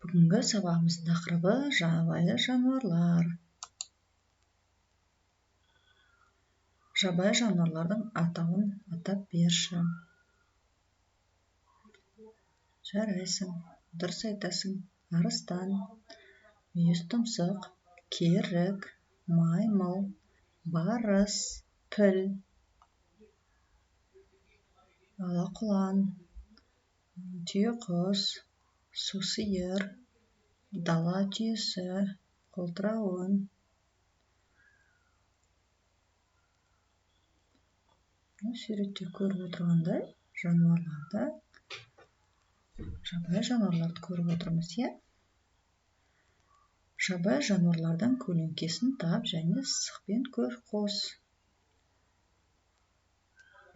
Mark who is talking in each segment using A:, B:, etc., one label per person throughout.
A: Бүгінгі сабағымыздың тақырыбы жабайы жануарлар. Жабайы жануарлардың атауын атап берші. Жарайсың, дұрыс айтасың. Арыстан, мүйіз тұмсық, керік, маймыл, барыс, піл, алақұлан, түйеқұс, сусиыр, дала түйесі, қолтырауын. Суретте көріп отырғандай жануарларды, жабайы жануарларды көріп отырмыз, иә? Жабайы жануарлардан көлеңкесін тап және сызықпен қос.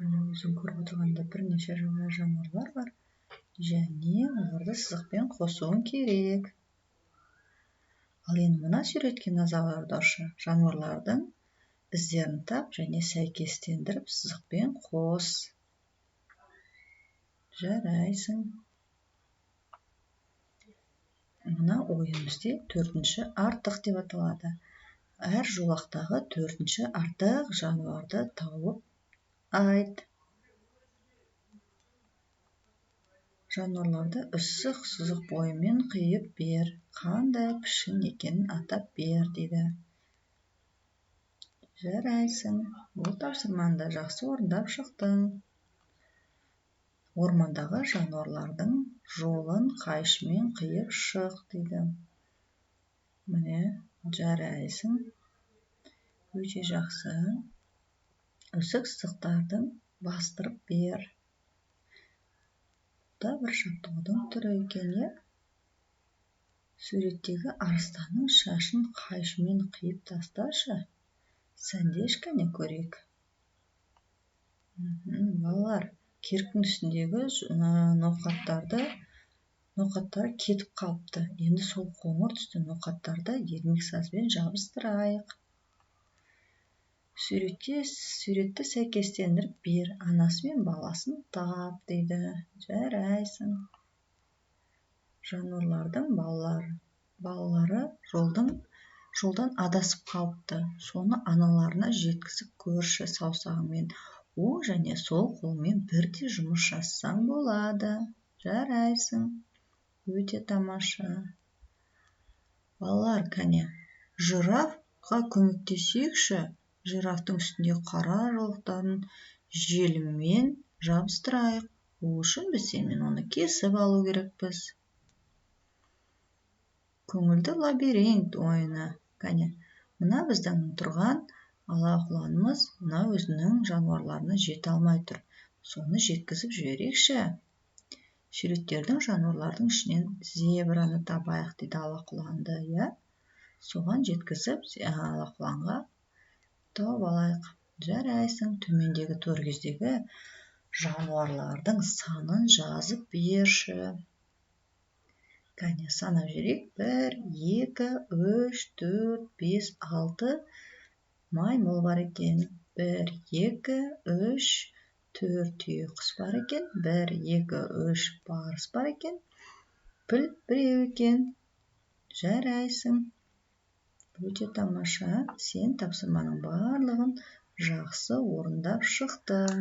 A: Өзің көріп отырғанда бірнеше жабайы жануарлар бар және оларды сызықпен қосуың керек. Ал енді мына суретке назар аударшы. Жануарлардың іздерін тап және сәйкестендіріп сызықпен қос. Жарайсың. Мына ойын бізде төртінші артық деп аталады. Әр жолақтағы төртінші артық жануарды тауып айт. Жануарларды үсік сызық бойымен қиып бер. Қандай пішін екенін атап бер дейді. Жарайсың. Бұл тапсырманы жақсы орындап шықтың. Ормандағы жануарлардың жолын қайшымен қиып шық дейді. Міне, жарайсың. Өте жақсы. Үсік сызықтардың бастырып бер. Бұл бір жаттығудың түрі екен, иә? Суреттегі арыстанның шашын қайшымен қиып тасташы. Сәндеш кәне көрейік. Балалар, керіктің үстіндегі ноқаттары кетіп қалыпты. Енді сол қоңыр түсті ноқаттарды ермек сазбен жабыстырайық. Суретті сәйкестендіріп бер. Анасы мен баласын тап дейді. Жарайсың. Жануарлардың балалары жолдан адасып қалыпты. Соны аналарына жеткізіп көрші саусағымен. Оң және сол қолмен бірдей жұмыс жасасаң болады. Жарайсың. Өте тамаша. Балалар, кәне, жирафқа көмектесейікші. Жирафтың үстінде қара жолақтарын желіммен жабыстырайық. Ол үшін біз оны кесіп алу керекпіз. Көңілді лабиринт ойыны. Кәне, мына біздің тұрған алақұланымыз мына өзінің жануарларына жете алмай тұр. Соны жеткізіп жіберейікші. Суреттердің жануарлардың ішінен зебраны табайық дейді алақұланды, иә? Соған жеткізіп алақұланға тауып алайық. Жарайсың. Төмендегі торкездегі жануарлардың санын жазып берші. Кәне, санап жүрейік. 1, 2, 3, 4, 5, 6 маймыл бар екен. 1, 2, 3, 4 түйеқұс бар екен. 1, 2, 3 барыс бар екен. Піл біреу екен. Жарайсың. Өте тамаша. Сен тапсырманың барлығын жақсы орындап шықтың.